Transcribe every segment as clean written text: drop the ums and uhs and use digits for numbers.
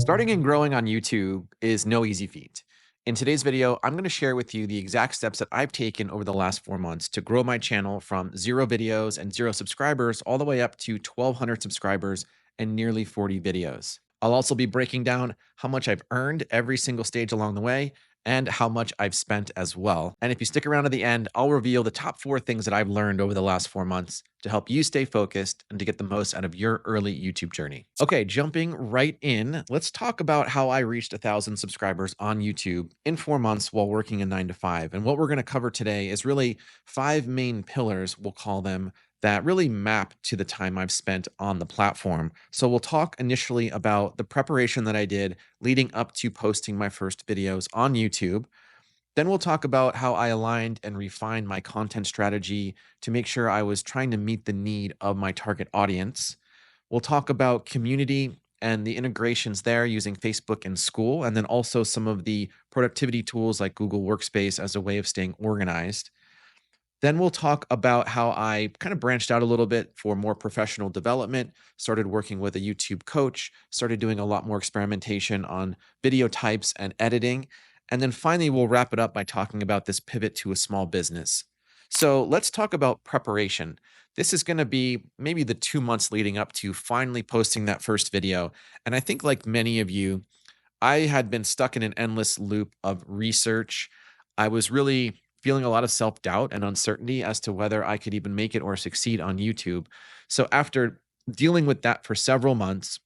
Starting and growing on YouTube is no easy feat. In today's video, I'm going to share with you the exact steps that I've taken over the last 4 months to grow my channel from 0 videos and 0 subscribers all the way up to 1,200 subscribers and nearly 40 videos. I'll also be breaking down how much I've earned every single stage along the way and how much I've spent as well. And if you stick around to the end, I'll reveal the top 4 things that I've learned over the last 4 months to help you stay focused and to get the most out of your early YouTube journey. Okay, jumping right in, let's talk about how I reached 1,000 subscribers on YouTube in 4 months while working a 9 to 5. And what we're going to cover today is really 5 main pillars, we'll call them, that really map to the time I've spent on the platform. So we'll talk initially about the preparation that I did leading up to posting my first videos on YouTube. Then we'll talk about how I aligned and refined my content strategy to make sure I was trying to meet the need of my target audience. We'll talk about community and the integrations there using Facebook and school, and then also some of the productivity tools like Google Workspace as a way of staying organized. Then we'll talk about how I kind of branched out a little bit for more professional development, started working with a YouTube coach, started doing a lot more experimentation on video types and editing. And then finally, we'll wrap it up by talking about this pivot to a small business. So let's talk about preparation. This is going to be maybe the 2 months leading up to finally posting that first video. And I think, like many of you, I had been stuck in an endless loop of research. I was really feeling a lot of self doubt and uncertainty as to whether I could even make it or succeed on YouTube. So, after dealing with that for several months,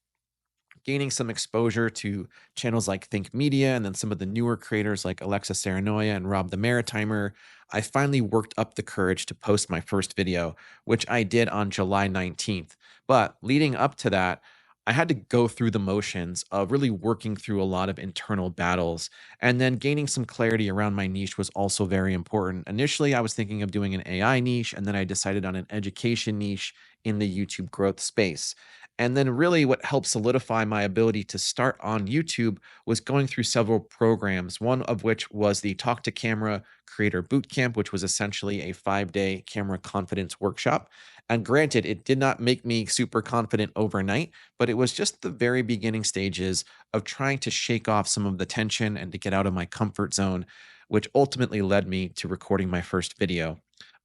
gaining some exposure to channels like Think Media and then some of the newer creators like Alexa Saranoia and Rob the Maritimer, I finally worked up the courage to post my first video, which I did on July 19th. But leading up to that, I had to go through the motions of really working through a lot of internal battles. And then gaining some clarity around my niche was also very important. Initially, I was thinking of doing an AI niche, and then I decided on an education niche in the YouTube growth space. And then, really, what helped solidify my ability to start on YouTube was going through several programs, one of which was the Talk to Camera Creator Bootcamp, which was essentially a 5 day camera confidence workshop. And granted, it did not make me super confident overnight, but it was just the very beginning stages of trying to shake off some of the tension and to get out of my comfort zone, which ultimately led me to recording my first video.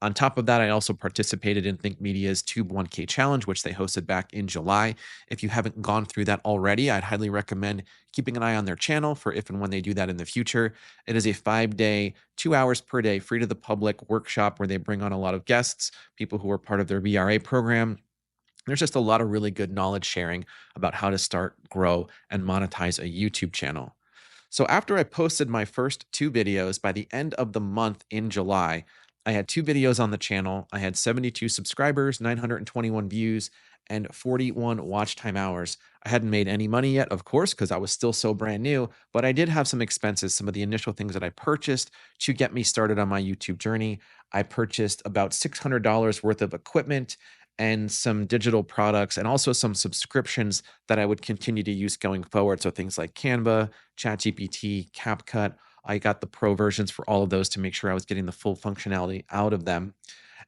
On top of that, I also participated in Think Media's Tube 1K Challenge, which they hosted back in July. If you haven't gone through that already, I'd highly recommend keeping an eye on their channel for if and when they do that in the future. It is a 5 day, 2 hours per day, free to the public workshop where they bring on a lot of guests, people who are part of their VRA program. There's just a lot of really good knowledge sharing about how to start, grow, and monetize a YouTube channel. So after I posted my first 2 videos by the end of the month in July, I had 2 videos on the channel. I had 72 subscribers, 921 views, and 41 watch time hours. I hadn't made any money yet, of course, because I was still so brand new, but I did have some expenses, some of the initial things that I purchased to get me started on my YouTube journey. I purchased about $600 worth of equipment and some digital products and also some subscriptions that I would continue to use going forward. So things like Canva, ChatGPT, CapCut. I got the pro versions for all of those to make sure I was getting the full functionality out of them.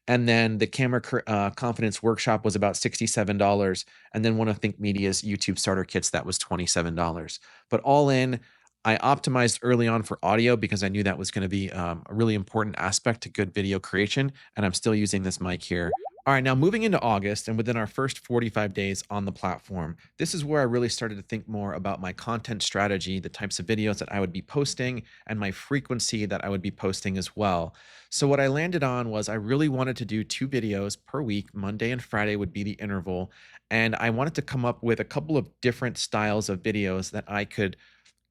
And then the confidence workshop was about $67. And then one of Think Media's YouTube starter kits that was $27. But all in, I optimized early on for audio because I knew that was going to be a really important aspect to good video creation. And I'm still using this mic here. All right, now moving into August and within our first 45 days on the platform, this is where I really started to think more about my content strategy, the types of videos that I would be posting, and my frequency that I would be posting as well. So, what I landed on was I really wanted to do 2 videos per week. Monday and Friday would be the interval. And I wanted to come up with a couple of different styles of videos that I could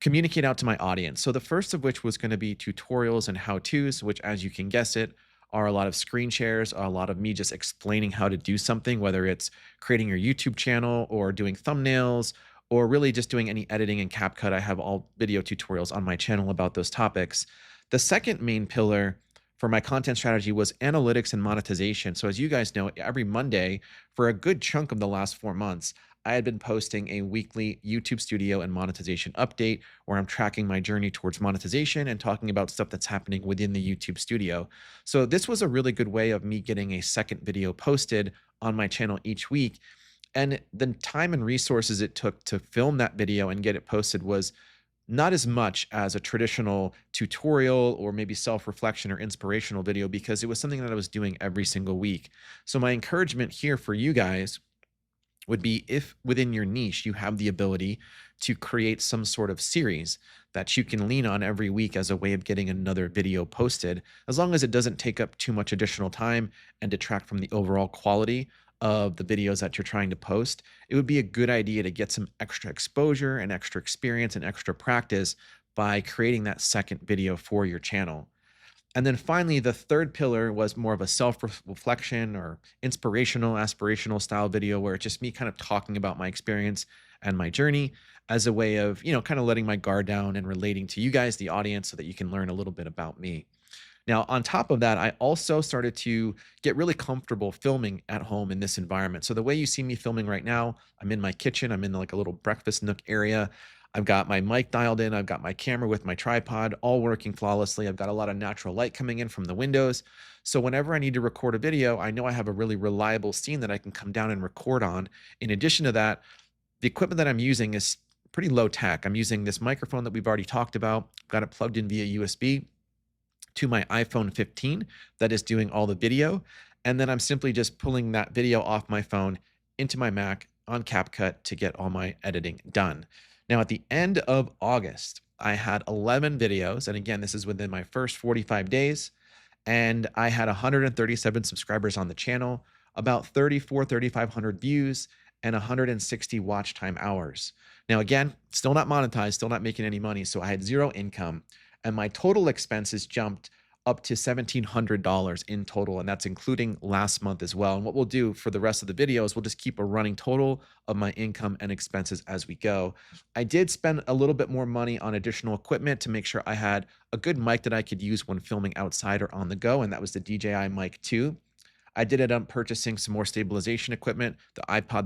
communicate out to my audience. So the first of which was going to be tutorials and how-tos, which, as you can guess it, are a lot of screen shares, are a lot of me just explaining how to do something, whether it's creating your YouTube channel or doing thumbnails or really just doing any editing in CapCut. I have all video tutorials on my channel about those topics. The second main pillar for my content strategy was analytics and monetization. So as you guys know, every Monday for a good chunk of the last 4 months, I had been posting a weekly YouTube Studio and monetization update where I'm tracking my journey towards monetization and talking about stuff that's happening within the YouTube Studio. So this was a really good way of me getting a second video posted on my channel each week. And the time and resources it took to film that video and get it posted was not as much as a traditional tutorial or maybe self-reflection or inspirational video, because it was something that I was doing every single week. So my encouragement here for you guys would be, if within your niche you have the ability to create some sort of series that you can lean on every week as a way of getting another video posted, as long as it doesn't take up too much additional time and detract from the overall quality of the videos that you're trying to post, it would be a good idea to get some extra exposure and extra experience and extra practice by creating that second video for your channel. And then finally, the third pillar was more of a self-reflection or inspirational, aspirational style video, where it's just me kind of talking about my experience and my journey as a way of, kind of letting my guard down and relating to you guys, the audience, so that you can learn a little bit about me. Now, on top of that, I also started to get really comfortable filming at home in this environment. So the way you see me filming right now, I'm in my kitchen, I'm in like a little breakfast nook area. I've got my mic dialed in, I've got my camera with my tripod, all working flawlessly. I've got a lot of natural light coming in from the windows. So whenever I need to record a video, I know I have a really reliable scene that I can come down and record on. In addition to that, the equipment that I'm using is pretty low tech. I'm using this microphone that we've already talked about, got it plugged in via USB to my iPhone 15 that is doing all the video. And then I'm simply just pulling that video off my phone into my Mac on CapCut to get all my editing done. Now, at the end of August, I had 11 videos. And again, this is within my first 45 days. And I had 137 subscribers on the channel, about 3,500 views, and 160 watch time hours. Now, again, still not monetized, still not making any money. So I had zero income, and my total expenses jumped up to $1,700 in total. And that's including last month as well. And what we'll do for the rest of the video is we'll just keep a running total of my income and expenses as we go. I did spend a little bit more money on additional equipment to make sure I had a good mic that I could use when filming outside or on the go. And that was the DJI Mic 2. I did end up purchasing some more stabilization equipment, the the tripod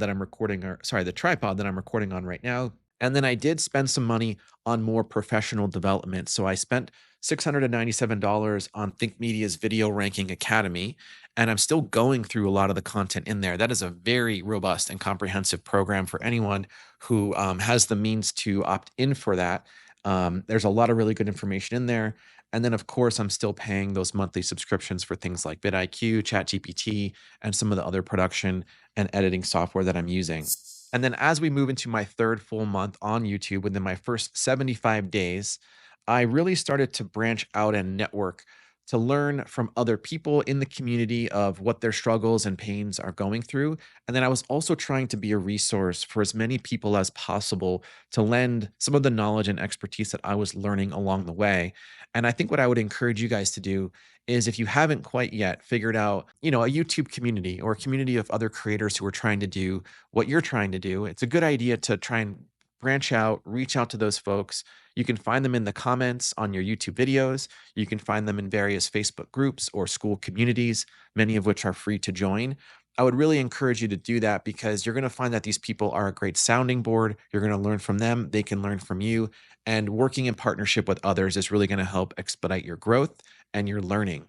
that I'm recording on right now. And then I did spend some money on more professional development. So I spent $697 on Think Media's Video Ranking Academy, and I'm still going through a lot of the content in there. That is a very robust and comprehensive program for anyone who has the means to opt in for that. There's a lot of really good information in there. And then, of course, I'm still paying those monthly subscriptions for things like vidIQ, ChatGPT, and some of the other production and editing software that I'm using. And then as we move into my third full month on YouTube, within my first 75 days, I really started to branch out and network to learn from other people in the community of what their struggles and pains are going through. And then I was also trying to be a resource for as many people as possible to lend some of the knowledge and expertise that I was learning along the way. And I think what I would encourage you guys to do is, if you haven't quite yet figured out, a YouTube community or a community of other creators who are trying to do what you're trying to do, it's a good idea to try and branch out, reach out to those folks. You can find them in the comments on your YouTube videos. You can find them in various Facebook groups or school communities, many of which are free to join. I would really encourage you to do that, because you're going to find that these people are a great sounding board. You're going to learn from them. They can learn from you. And working in partnership with others is really going to help expedite your growth and your learning.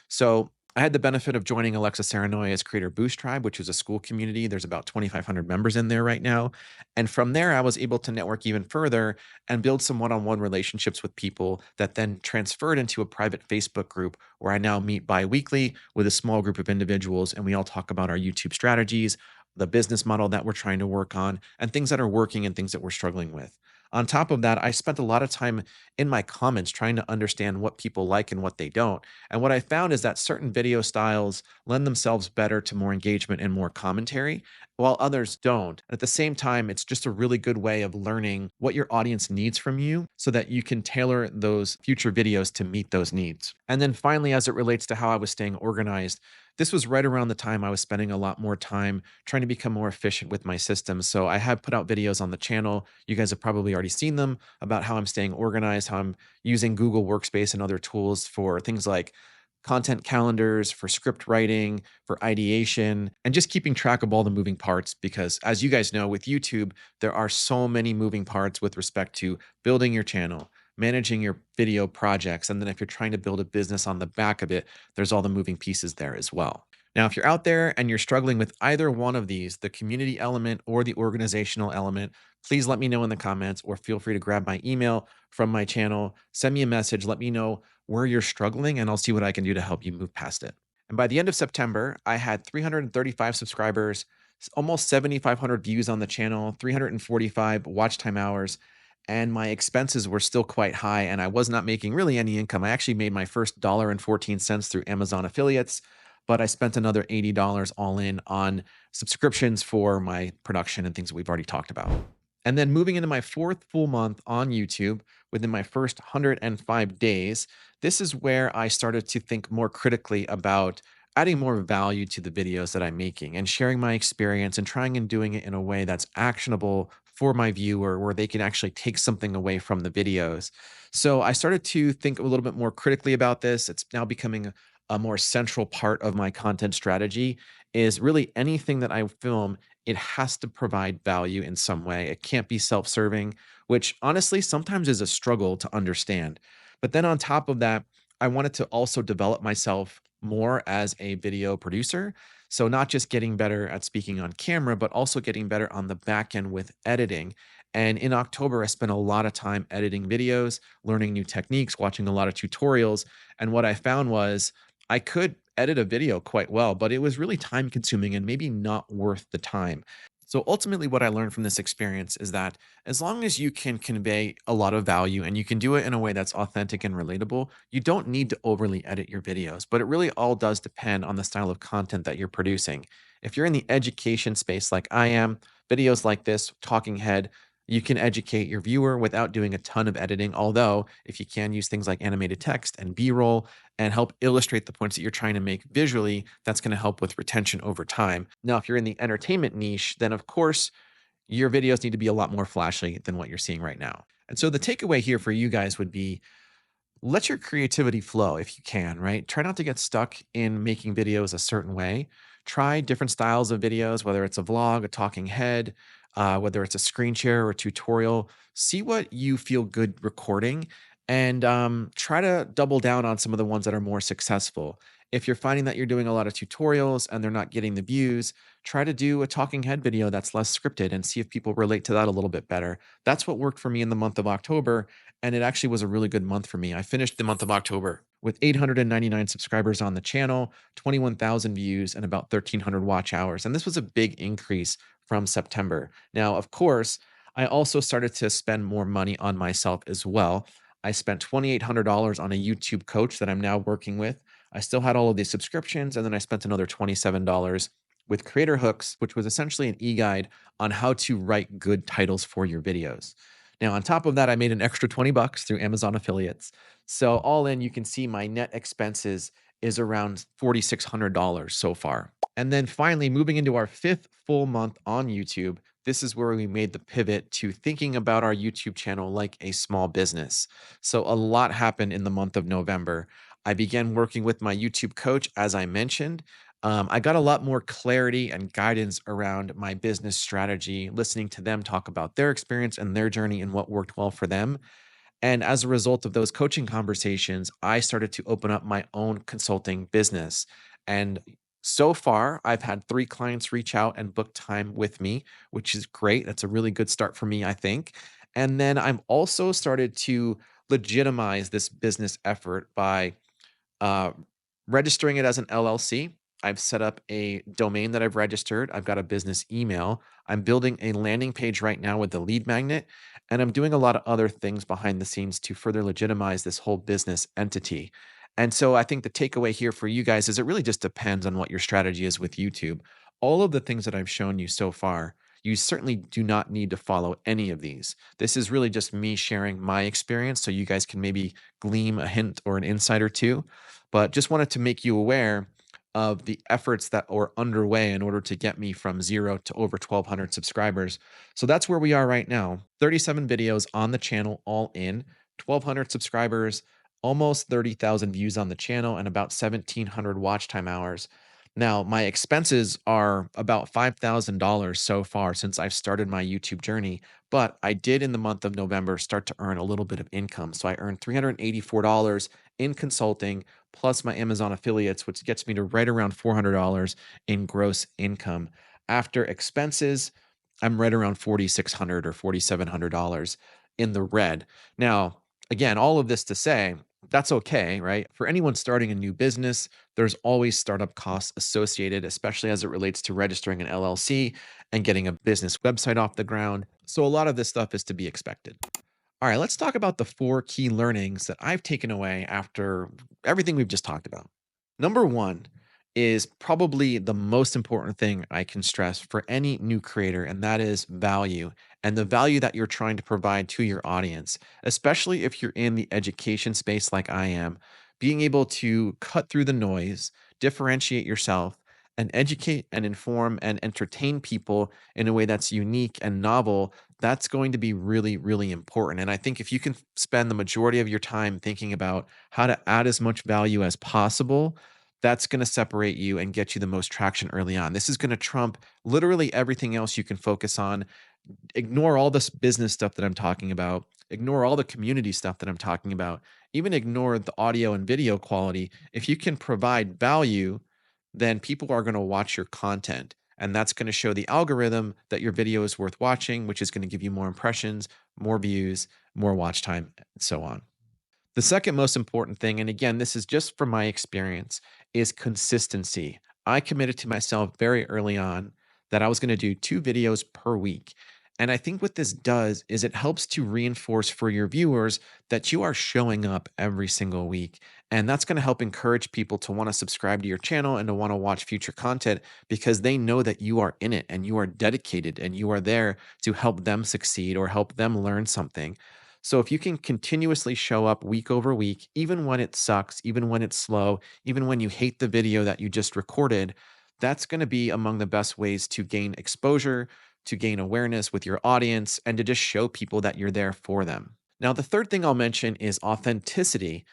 So I had the benefit of joining Alexa Saranoya's Creator Boost Tribe, which is a school community. There's about 2,500 members in there right now. And from there, I was able to network even further and build some one-on-one relationships with people that then transferred into a private Facebook group where I now meet bi-weekly with a small group of individuals. And we all talk about our YouTube strategies, the business model that we're trying to work on, and things that are working and things that we're struggling with. On top of that, I spent a lot of time in my comments trying to understand what people like and what they don't. And what I found is that certain video styles lend themselves better to more engagement and more commentary, while others don't. At the same time, it's just a really good way of learning what your audience needs from you so that you can tailor those future videos to meet those needs. And then finally, as it relates to how I was staying organized, this was right around the time I was spending a lot more time trying to become more efficient with my systems. So I have put out videos on the channel. You guys have probably already seen them about how I'm staying organized, how I'm using Google Workspace and other tools for things like content calendars, for script writing, for ideation, and just keeping track of all the moving parts. Because as you guys know, with YouTube, there are so many moving parts with respect to building your channel, managing your video projects. And then if you're trying to build a business on the back of it, there's all the moving pieces there as well. Now, if you're out there and you're struggling with either one of these, the community element or the organizational element, please let me know in the comments or feel free to grab my email from my channel. Send me a message. Let me know where you're struggling, and I'll see what I can do to help you move past it. And by the end of September, I had 335 subscribers, almost 7,500 views on the channel, 345 watch time hours, and my expenses were still quite high, and I was not making really any income. I actually made my first $1.14 through Amazon affiliates, but I spent another $80 all in on subscriptions for my production and things that we've already talked about. And then moving into my fourth full month on YouTube, within my first 105 days, this is where I started to think more critically about adding more value to the videos that I'm making and sharing my experience and trying and doing it in a way that's actionable for my viewer, where they can actually take something away from the videos. So I started to think a little bit more critically about this. It's now becoming a more central part of my content strategy. Is really anything that I film, it has to provide value in some way. It can't be self-serving, which honestly sometimes is a struggle to understand. But then on top of that, I wanted to also develop myself more as a video producer. So not just getting better at speaking on camera, but also getting better on the back end with editing. And in October, I spent a lot of time editing videos, learning new techniques, watching a lot of tutorials. And what I found was I could edit a video quite well, but it was really time consuming and maybe not worth the time. So ultimately, what I learned from this experience is that as long as you can convey a lot of value and you can do it in a way that's authentic and relatable, you don't need to overly edit your videos. But it really all does depend on the style of content that you're producing. If you're in the education space like I am, videos like this, talking head, you can educate your viewer without doing a ton of editing. Although, if you can use things like animated text and B roll and help illustrate the points that you're trying to make visually, that's going to help with retention over time. Now, if you're in the entertainment niche, then of course, your videos need to be a lot more flashy than what you're seeing right now. And so the takeaway here for you guys would be let your creativity flow if you can, right? Try not to get stuck in making videos a certain way. Try different styles of videos, whether it's a vlog, a talking head, whether it's a screen share or a tutorial. See what you feel good recording and try to double down on some of the ones that are more successful. If you're finding that you're doing a lot of tutorials and they're not getting the views, try to do a talking head video that's less scripted and see if people relate to that a little bit better. That's what worked for me in the month of October, and it actually was a really good month for me. I finished the month of October with 899 subscribers on the channel, 21,000 views, and about 1,300 watch hours. And this was a big increase from September. Now, of course, I also started to spend more money on myself as well. I spent $2,800 on a YouTube coach that I'm now working with. I still had all of these subscriptions, and then I spent another $27 with Creator Hooks, which was essentially an e-guide on how to write good titles for your videos. Now, on top of that, I made an extra 20 bucks through Amazon affiliates. So all in, you can see my net expenses is around $4,600 so far. And then finally, moving into our fifth full month on YouTube, this is where we made the pivot to thinking about our YouTube channel like a small business. So a lot happened in the month of November. I began working with my YouTube coach, as I mentioned. I got a lot more clarity and guidance around my business strategy, listening to them talk about their experience and their journey and what worked well for them. And as a result of those coaching conversations, I started to open up my own consulting business. And so far, I've had 3 clients reach out and book time with me, which is great. That's a really good start for me, I think. And then I've also started to legitimize this business effort by uh, registering it as an LLC. I've set up a domain that I've registered. I've got a business email. I'm building a landing page right now with the lead magnet, and I'm doing a lot of other things behind the scenes to further legitimize this whole business entity. And so I think the takeaway here for you guys is it really just depends on what your strategy is with YouTube. All of the things that I've shown you so far, you certainly do not need to follow any of these. This is really just me sharing my experience so you guys can maybe glean a hint or an insight or two. But just wanted to make you aware of the efforts that are underway in order to get me from 0 to over 1,200 subscribers. So that's where we are right now. 37 videos on the channel, all in, 1,200 subscribers, almost 30,000 views on the channel, and about 1,700 watch time hours. Now, my expenses are about $5,000 so far since I've started my YouTube journey, but I did in the month of November start to earn a little bit of income. So I earned $384 in consulting plus my Amazon affiliates, which gets me to right around $400 in gross income. After expenses, I'm right around 4,600 or $4,700 in the red. Now, again, all of this to say, that's okay, right? For anyone starting a new business, there's always startup costs associated, especially as it relates to registering an LLC and getting a business website off the ground. So, a lot of this stuff is to be expected. All right, let's talk about the four key learnings that I've taken away after everything we've just talked about. Number one is probably the most important thing I can stress for any new creator, and that is value and the value that you're trying to provide to your audience, especially if you're in the education space like I am. Being able to cut through the noise, differentiate yourself, and educate and inform and entertain people in a way that's unique and novel, that's going to be really, really important. And I think if you can spend the majority of your time thinking about how to add as much value as possible, that's going to separate you and get you the most traction early on. This is going to trump literally everything else you can focus on. Ignore all this business stuff that I'm talking about. Ignore all the community stuff that I'm talking about. Even ignore the audio and video quality. If you can provide value, then people are going to watch your content. And that's going to show the algorithm that your video is worth watching, which is going to give you more impressions, more views, more watch time, and so on. The second most important thing, and again, this is just from my experience, is consistency. I committed to myself very early on that I was going to do 2 videos per week. And I think what this does is it helps to reinforce for your viewers that you are showing up every single week. And that's going to help encourage people to want to subscribe to your channel and to want to watch future content because they know that you are in it and you are dedicated and you are there to help them succeed or help them learn something. So if you can continuously show up week over week, even when it sucks, even when it's slow, even when you hate the video that you just recorded, that's going to be among the best ways to gain exposure, to gain awareness with your audience, and to just show people that you're there for them. Now, the third thing I'll mention is authenticity.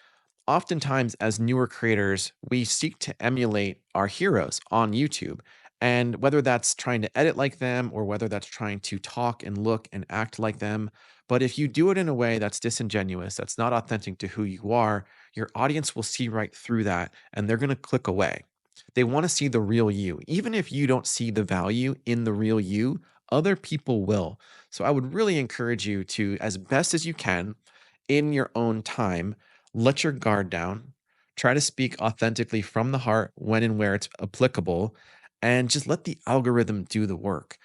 Oftentimes, as newer creators, we seek to emulate our heroes on YouTube. And whether that's trying to edit like them or whether that's trying to talk and look and act like them. But if you do it in a way that's disingenuous, that's not authentic to who you are, your audience will see right through that and they're going to click away. They want to see the real you. Even if you don't see the value in the real you, other people will. So I would really encourage you to, as best as you can, in your own time, let your guard down. Try to speak authentically from the heart when and where it's applicable, and just let the algorithm do the work.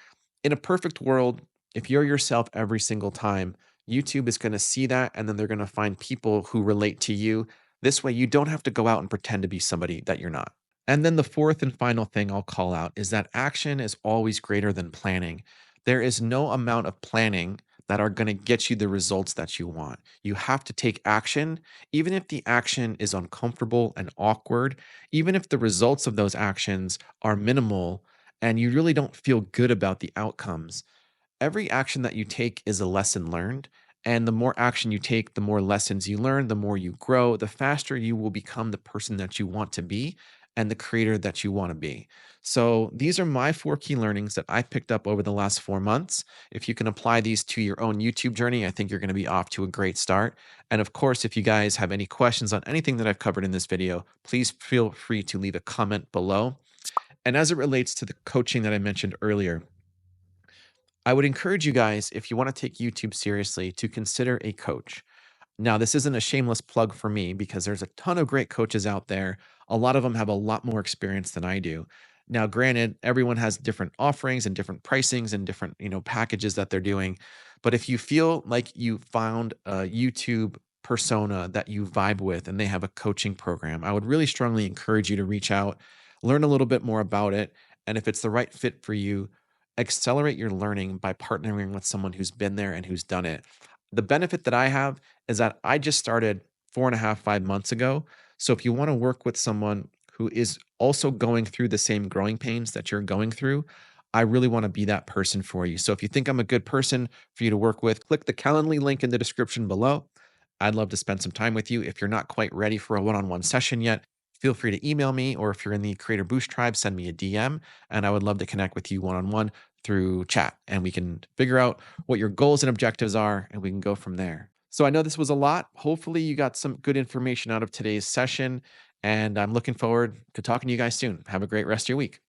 In a perfect world, if you're yourself every single time, YouTube is going to see that and then they're going to find people who relate to you. This way, you don't have to go out and pretend to be somebody that you're not. And then the fourth and final thing I'll call out is that action is always greater than planning. There is no amount of planning that are going to get you the results that you want. You have to take action, even if the action is uncomfortable and awkward, even if the results of those actions are minimal and you really don't feel good about the outcomes. Every action that you take is a lesson learned. And the more action you take, the more lessons you learn, the more you grow, the faster you will become the person that you want to be and the creator that you want to be. So, these are my four key learnings that I picked up over the last 4 months. If you can apply these to your own YouTube journey, I think you're going to be off to a great start. And of course, if you guys have any questions on anything that I've covered in this video, please feel free to leave a comment below. And as it relates to the coaching that I mentioned earlier, I would encourage you guys, if you want to take YouTube seriously, to consider a coach. Now, this isn't a shameless plug for me because there's a ton of great coaches out there. A lot of them have a lot more experience than I do. Now, granted, everyone has different offerings and different pricings and different, packages that they're doing. But if you feel like you found a YouTube persona that you vibe with and they have a coaching program, I would really strongly encourage you to reach out, learn a little bit more about it. And if it's the right fit for you, accelerate your learning by partnering with someone who's been there and who's done it. The benefit that I have is that I just started 4.5, 5 months ago. So if you want to work with someone who is also going through the same growing pains that you're going through, I really want to be that person for you. So if you think I'm a good person for you to work with, click the Calendly link in the description below. I'd love to spend some time with you. If you're not quite ready for a one on one session yet, feel free to email me, or if you're in the Creator Boost tribe, send me a DM, and I would love to connect with you one on one through chat, and we can figure out what your goals and objectives are, and we can go from there. So I know this was a lot. Hopefully, you got some good information out of today's session, and I'm looking forward to talking to you guys soon. Have a great rest of your week.